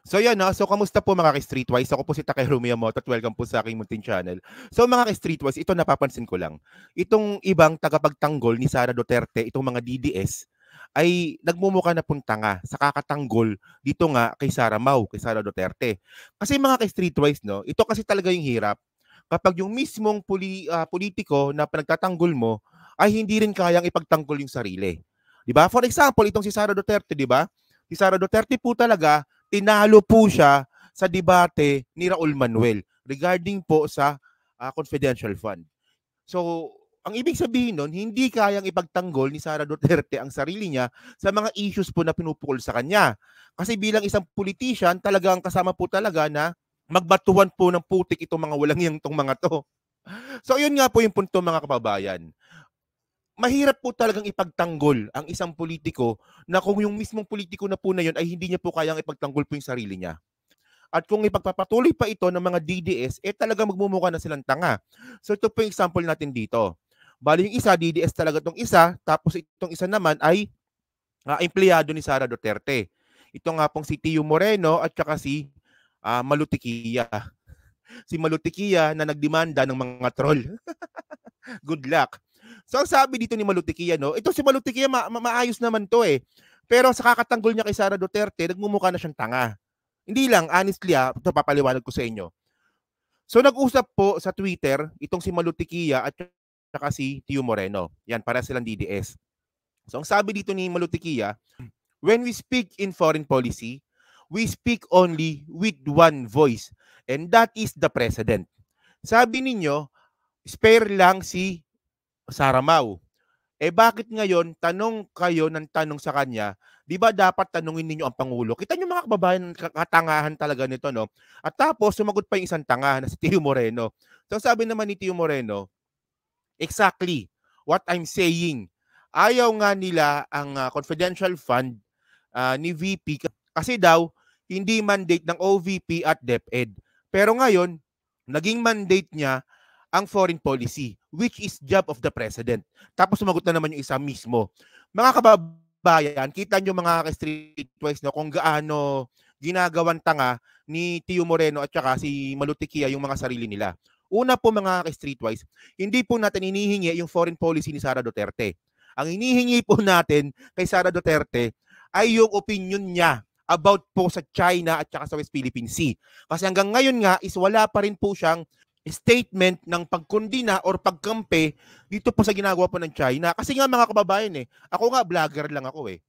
So yan na, so kamusta po mga ka-Streetwise? Ako po si Takehiro Miyamoto at welcome po sa aking munting channel. So mga ka-Streetwise, ito napapansin ko lang. Itong ibang tagapagtanggol ni Sara Duterte, itong mga DDS, ay nagmumukha na pong tanga sa kakatanggol dito nga kay Sara Mau, kay Sara Duterte. Kasi mga ka-Streetwise, no, ito kasi talaga yung hirap. Kapag yung mismong politiko na pinagtatanggol mo ay hindi rin kayang ipagtanggol yung sarili. 'Di ba? For example, itong si Sara Duterte, 'di ba? Si Sara Duterte po talaga tinalo po siya sa debate ni Raul Manuel regarding po sa confidential fund. So, ang ibig sabihin nun, hindi kayang ipagtanggol ni Sara Duterte ang sarili niya sa mga issues po na pinupukol sa kanya. Kasi bilang isang politician, talagang kasama po talaga na magbatuhan po ng putik itong mga walang yang tong mga to. So, yun nga po yung punto mga kababayan. Mahirap po talagang ipagtanggol ang isang politiko na kung yung mismong politiko na po na yun ay hindi niya po kayang ipagtanggol po yung sarili niya. At kung ipagpapatuloy pa ito ng mga DDS, eh talaga magmumukha na silang tanga. So ito po yung example natin dito. Bali yung isa, DDS talaga itong isa, tapos itong isa naman ay empleyado ni Sara Duterte. Ito nga pong si Tio Moreno at saka si Malutikia. Si Malutikia na nagdemanda ng mga troll. Good luck. So ang sabi dito ni Malutikia, no, ito si Malutikia maayos naman to eh. Pero sa kakatanggol niya kay Sara Duterte, nagmumukha na siyang tanga. Hindi lang, honestly ito papaliwanag ko sa inyo. So nag-usap po sa Twitter itong si Malutikia at saka si Tio Moreno. Yan, para silang DDS. So ang sabi dito ni Malutikia, when we speak in foreign policy, we speak only with one voice, and that is the president. Sabi ninyo, spare lang si Sara Mau. Eh bakit ngayon tanong kayo ng tanong sa kanya, 'di ba dapat tanungin ninyo ang Pangulo? Kita niyo mga kababayan, katangahan talaga nito, no? At tapos sumagot pa yung isang tanga na si Tio Moreno. So sabi naman ni Tio Moreno, exactly what I'm saying. Ayaw nga nila ang confidential fund ni VP kasi daw hindi mandate ng OVP at DepEd. Pero ngayon, naging mandate niya ang foreign policy, which is job of the president. Tapos sumagot na naman yung isa mismo. Mga kababayan, kita nyo mga ka-streetwise no, kung gaano ginagawan tanga ni Tio Moreno at saka si Malutikia yung mga sarili nila. Una po mga ka-streetwise, hindi po natin inihingi yung foreign policy ni Sara Duterte. Ang inihingi po natin kay Sara Duterte ay yung opinion niya about po sa China at saka sa West Philippine Sea. Kasi hanggang ngayon nga is wala pa rin po siyang statement ng pagkondina or pagkampe dito po sa ginagawa po ng China. Kasi nga mga kababayan ako nga vlogger lang ako eh.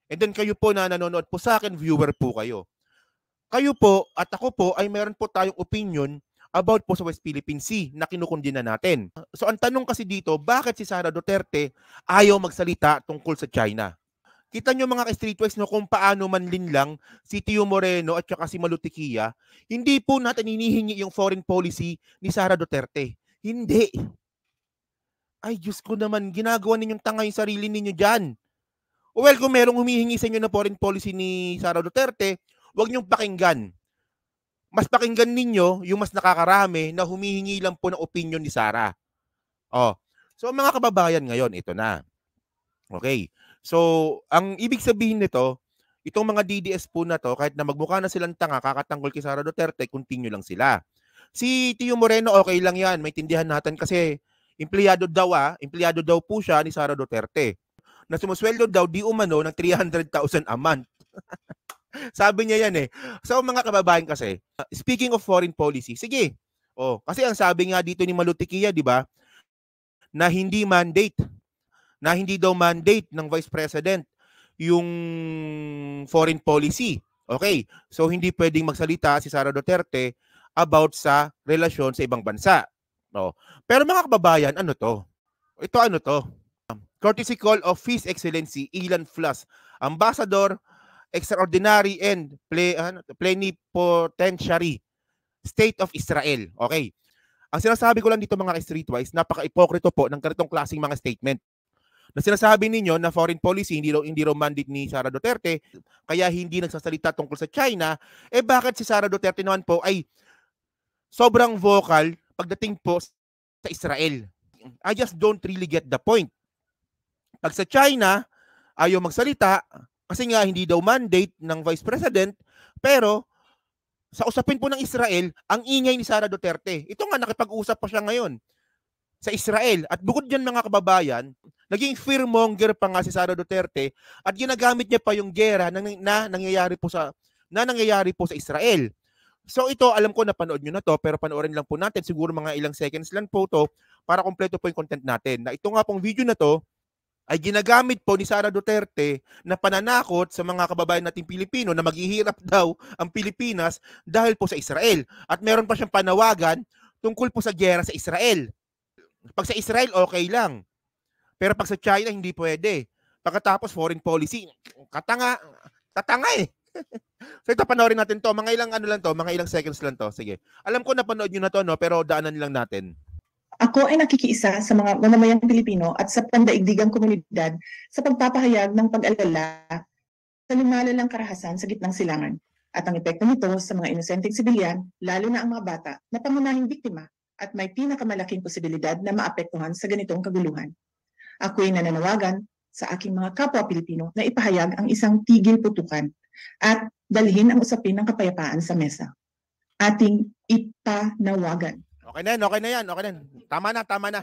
And then kayo po na nanonood po sa akin, viewer po kayo. Kayo po at ako po ay meron po tayong opinion about po sa West Philippine Sea na kinukondina natin. So ang tanong kasi dito, bakit si Sara Duterte ayaw magsalita tungkol sa China? Kita nyo mga ka-streetwise no, kung paano man linlang si Tio Moreno at saka si Malutikia, hindi po natin hinihingi yung foreign policy ni Sara Duterte. Hindi. Ay, Diyos ko naman, ginagawa ninyong tanga yung sarili ninyo dyan. Well, kung merong humihingi sa inyo na foreign policy ni Sara Duterte, huwag nyong pakinggan. Mas pakinggan ninyo yung mas nakakarami na humihingi lang po ng opinion ni Sara. Oh. So mga kababayan ngayon, ito na. Okay. So, ang ibig sabihin nito, itong mga DDS po na to, kahit na magmukha na silang tanga, kakatanggol kay Sara Duterte, continue lang sila. Si Tio Moreno, okay lang yan. Maintindihan natin kasi empleyado daw po siya ni Sara Duterte. Na sumusweldo daw di umano ng 300,000 a month. Sabi niya yan eh. So mga kababayan kasi, speaking of foreign policy, sige. Kasi ang sabi nga dito ni Malutikia, di ba, na hindi daw mandate ng Vice President yung foreign policy. Okay, so hindi pwedeng magsalita si Sara Duterte about sa relasyon sa ibang bansa. No. Pero mga kababayan, ano to? Ito ano to? Courtesy call of His Excellency Ilan Flas, Ambassador Extraordinary and Plenipotentiary State of Israel. Okay. Ang sinasabi ko lang dito mga streetwise, napaka-ipokrito po ng ganitong klaseng mga statement. Na sinasabi ninyo na foreign policy hindi raw mandate ni Sara Duterte, kaya hindi nagsasalita tungkol sa China, eh bakit si Sara Duterte naman po ay sobrang vocal pagdating po sa Israel? I just don't really get the point. Pag sa China, ayaw magsalita kasi nga hindi daw mandate ng Vice President, pero Sa usapin po ng Israel, ang ingay ni Sara Duterte. Ito nga, nakipag-usap pa siya ngayon sa Israel. At bukod dyan mga kababayan, naging fearmonger pa nga si Sara Duterte at ginagamit niya pa yung gera na nangyayari po sa Israel. So ito, alam ko napanood nyo na to, pero panoorin lang po natin. Siguro mga ilang seconds lang po to para kompleto po yung content natin. Na ito nga pong video na to ay ginagamit po ni Sara Duterte na pananakot sa mga kababayan nating Pilipino na maghihirap daw ang Pilipinas dahil po sa Israel. At meron pa siyang panawagan tungkol po sa giyera sa Israel. Pag sa Israel, okay lang. Pero pag sa China, hindi pwede. Pagkatapos, foreign policy, tatanga eh. So ito, panoorin natin to. Mga ilang mga ilang seconds lang to. Sige. Alam ko napanood nyo na to, no? Pero daanan lang natin. Ako ay nakikiisa sa mga mamamayang Pilipino at sa pandaigdigang komunidad sa pagpapahayag ng pag-alala sa lumalalang karahasan sa gitnang silangan at ang epekto nito sa mga inosenteng sibilyan, lalo na ang mga bata na pangunahing biktima at may pinakamalaking posibilidad na maapektuhan sa ganitong kaguluhan. Ako'y nananawagan sa aking mga kapwa Pilipino na ipahayag ang isang tigil putukan at dalhin ang usapin ng kapayapaan sa mesa. Ating ipanawagan. Okay na yan. Tama na.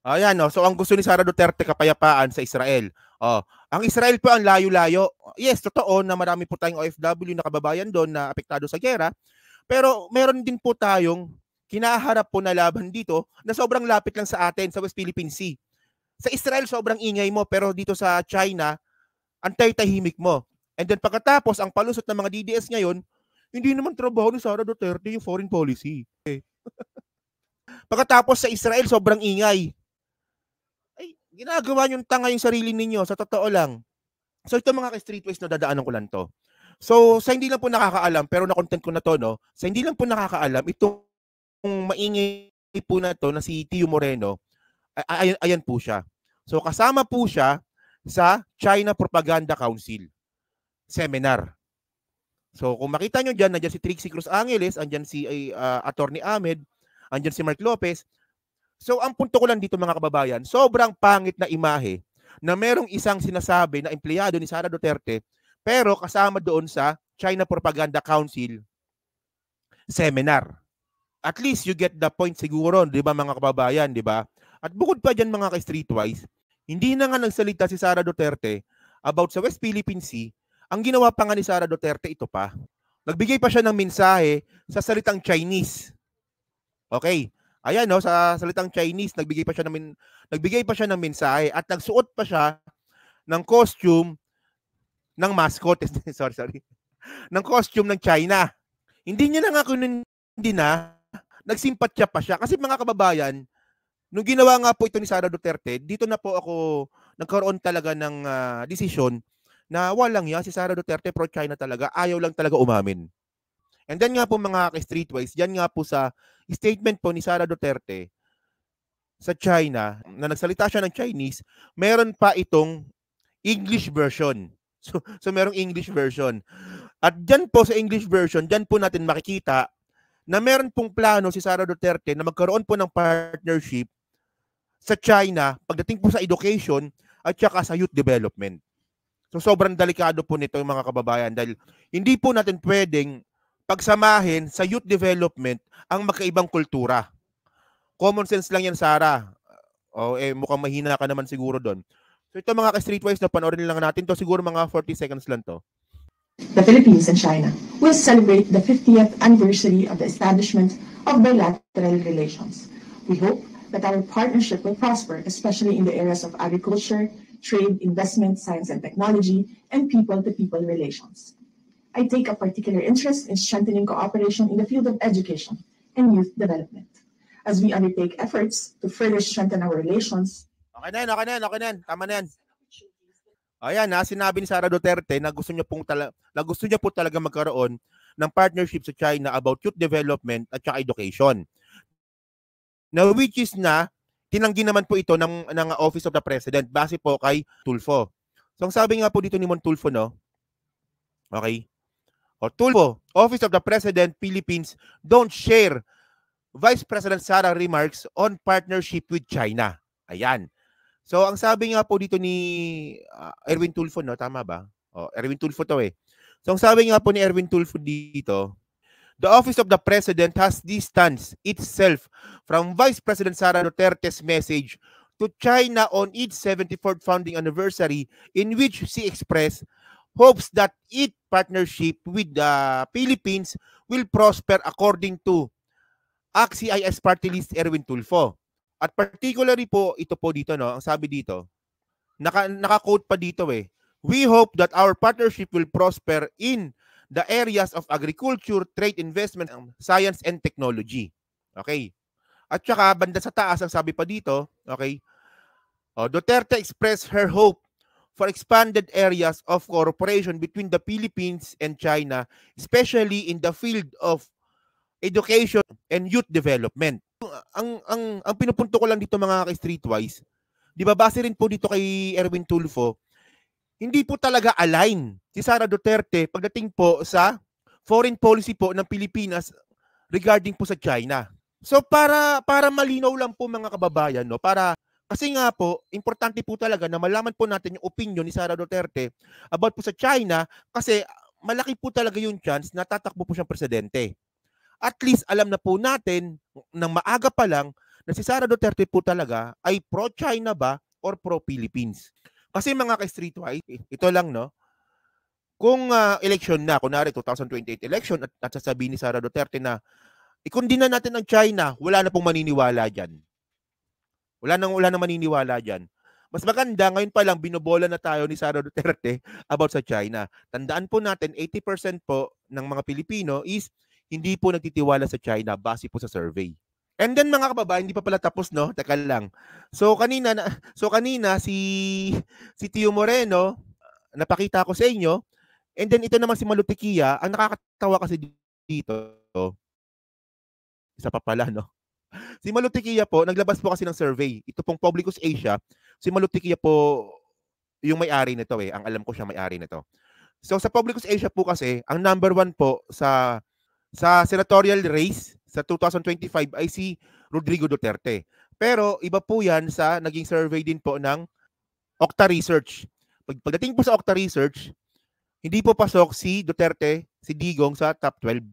Ayan, no. So ang gusto ni Sara Duterte, kapayapaan sa Israel. Ang Israel po ang layo-layo. Yes, totoo na marami po tayong OFW na kababayan doon na apektado sa giyera. Pero meron din po tayong kinaharap po na laban dito na sobrang lapit lang sa atin sa West Philippine Sea. Sa Israel, sobrang ingay mo, pero dito sa China, antay-tahimik mo. And then pagkatapos, ang palusot ng mga DDS ngayon, hindi naman trabaho ni Sara Duterte yung foreign policy. Pagkatapos sa Israel, sobrang ingay. Ay, ginagawa yung tanga yung sarili ninyo, sa totoo lang. So ito mga ka-streetways na dadaanan ko lang to. So sa hindi lang po nakakaalam, pero na-content ko na to, no? Sa hindi lang po nakakaalam, itong maingay po na to na si Tio Moreno, ayan po siya. So kasama po siya sa China Propaganda Council seminar. So kung makita nyo dyan, nandiyan si Trixie Cruz Angeles, andyan si Attorney Ahmed, andyan si Mark Lopez. So ang punto ko lang dito mga kababayan, sobrang pangit na imahe na merong isang sinasabi na empleyado ni Sara Duterte pero kasama doon sa China Propaganda Council seminar. At least you get the point siguro, di ba mga kababayan, di ba? At bukod pa dyan mga ka-streetwise, hindi na nga nagsalita si Sara Duterte about sa West Philippine Sea. Ang ginawa pa nga ni Sara Duterte, ito pa. Nagbigay pa siya ng mensahe sa salitang Chinese. Okay. Ayan, no, sa salitang Chinese, nagbigay pa siya ng mensahe at nagsuot pa siya ng costume ng mascot. sorry. Ng costume ng China. Hindi niya na nga hindi na, nagsimpatya pa siya. Kasi mga kababayan, nung ginawa nga po ito ni Sara Duterte, dito na po ako nagkaroon talaga ng desisyon na walang yan, si Sara Duterte pro-China talaga, ayaw lang talaga umamin. And then nga po mga ka-streetwise, yan nga po sa statement po ni Sara Duterte sa China, na nagsalita siya ng Chinese, meron pa itong English version. So merong English version. At dyan po sa English version, dyan po natin makikita na meron pong plano si Sara Duterte na magkaroon po ng partnership sa China pagdating po sa education at saka sa youth development. So sobrang delikado po nito yung mga kababayan dahil hindi po natin pwedeng pagsamahin sa youth development ang magkaibang kultura. Common sense lang yan, Sara. Mukhang mahina ka naman siguro doon. So ito mga ka-streetwise na panoorin lang natin to, siguro mga 40 seconds lang to. The Philippines and China will celebrate the 50th anniversary of the establishment of bilateral relations. We hope that our partnership will prosper, especially in the areas of agriculture, trade, investment, science and technology, and people-to-people relations. I take a particular interest in strengthening cooperation in the field of education and youth development. As we undertake efforts to further strengthen our relations. Okay na yan. Tama na yan. Ayan na, sinabi ni Sara Duterte na gusto niya po talaga magkaroon ng partnership sa China about youth development at saka education. Now, which is na, tinanggi naman po ito ng Office of the President base po kay Tulfo. So, ang sabi nga po dito ni Montulfo, no? Okay? Tulfo, Office of the President, Philippines, don't share Vice President Sara remarks on partnership with China. Ayan. So, ang sabi nga po dito ni Erwin Tulfo, no? Tama ba? Erwin Tulfo to eh. So ang sabi nga po ni Erwin Tulfo dito, the Office of the President has distanced itself from Vice President Sara Duterte's message to China on its 74th founding anniversary, in which she expressed hopes that its partnership with the Philippines will prosper according to ACT-CIS Party List Erwin Tulfo. At particularly po, ito po dito, no, ang sabi dito, naka-quote pa dito we hope that our partnership will prosper in the areas of agriculture, trade, investment, science, and technology. Okay. At saka, banda sa taas, ang sabi pa dito, okay, Duterte expressed her hope for expanded areas of cooperation between the Philippines and China, especially in the field of education and youth development. Ang pinupunto ko lang dito mga ka-streetwise, di ba base rin po dito kay Erwin Tulfo, hindi po talaga align si Sara Duterte pagdating po sa foreign policy po ng Pilipinas regarding po sa China. So para malinaw lang po mga kababayan, no, para kasi nga po importante po talaga na malaman po natin yung opinion ni Sara Duterte about po sa China, kasi malaki po talaga yung chance na tatakbo po siyang presidente. At least alam na po natin nang maaga pa lang na si Sara Duterte po talaga ay pro-China ba or pro-Philippines. Kasi mga ka-streetwise, ito lang, no, kung election na, kunwari 2028 election, at sasabihin ni Sara Duterte na ikundina natin ang China, wala na pong maniniwala dyan. Wala nang maniniwala dyan. Mas maganda, ngayon pa lang, binobola na tayo ni Sara Duterte about sa China. Tandaan po natin, 80% po ng mga Pilipino is hindi po nagtitiwala sa China base po sa survey. And then mga kababayan, hindi pa pala tapos, no? Teka lang. So kanina si Tio Moreno, napakita ko sa inyo. And then ito naman si Malutikia, ang nakakatawa kasi dito. Isa pa pala, no? Si Malutikia po, naglabas po kasi ng survey. Ito pong Publicus Asia. Si Malutikia po yung may-ari nito Ang alam ko siya may-ari nito. So sa Publicus Asia po kasi, ang number 1 po sa senatorial race sa 2025 ay si Rodrigo Duterte. Pero iba po yan sa naging survey din po ng Okta Research. Pagdating po sa Okta Research, hindi po pasok si Duterte, si Digong sa top 12.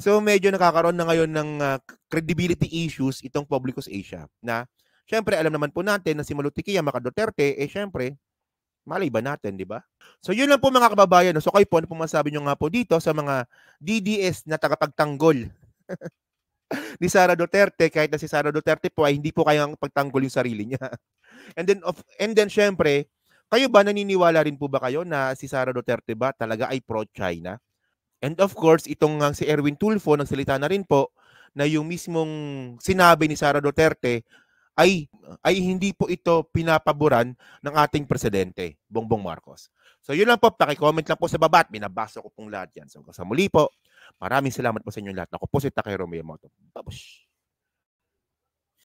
So medyo nakakaroon na ngayon ng credibility issues itong Publicus Asia na syempre alam naman po natin na si Malutikia maka Duterte, syempre malay ba natin, di ba? So yun lang po mga kababayan. So kayo po, ano po masabi nyo nga po dito sa mga DDS na tagapagtanggol ni Sara Duterte, kahit na si Sara Duterte po ay hindi po kayang pagtanggol yung sarili niya. And then syempre, kayo ba naniniwala rin po ba kayo na si Sara Duterte ba talaga ay pro-China? And of course, itong si Erwin Tulfo, nagsalita na rin po na yung mismong sinabi ni Sara Duterte ay hindi po ito pinapaboran ng ating presidente, Bongbong Marcos. So yun lang po, paki-comment lang po sa baba at binabasa ko pong lahat yan. So sa muli po, maraming salamat po sa inyo lahat. Ako po si Takay Romeo Moto. Babush!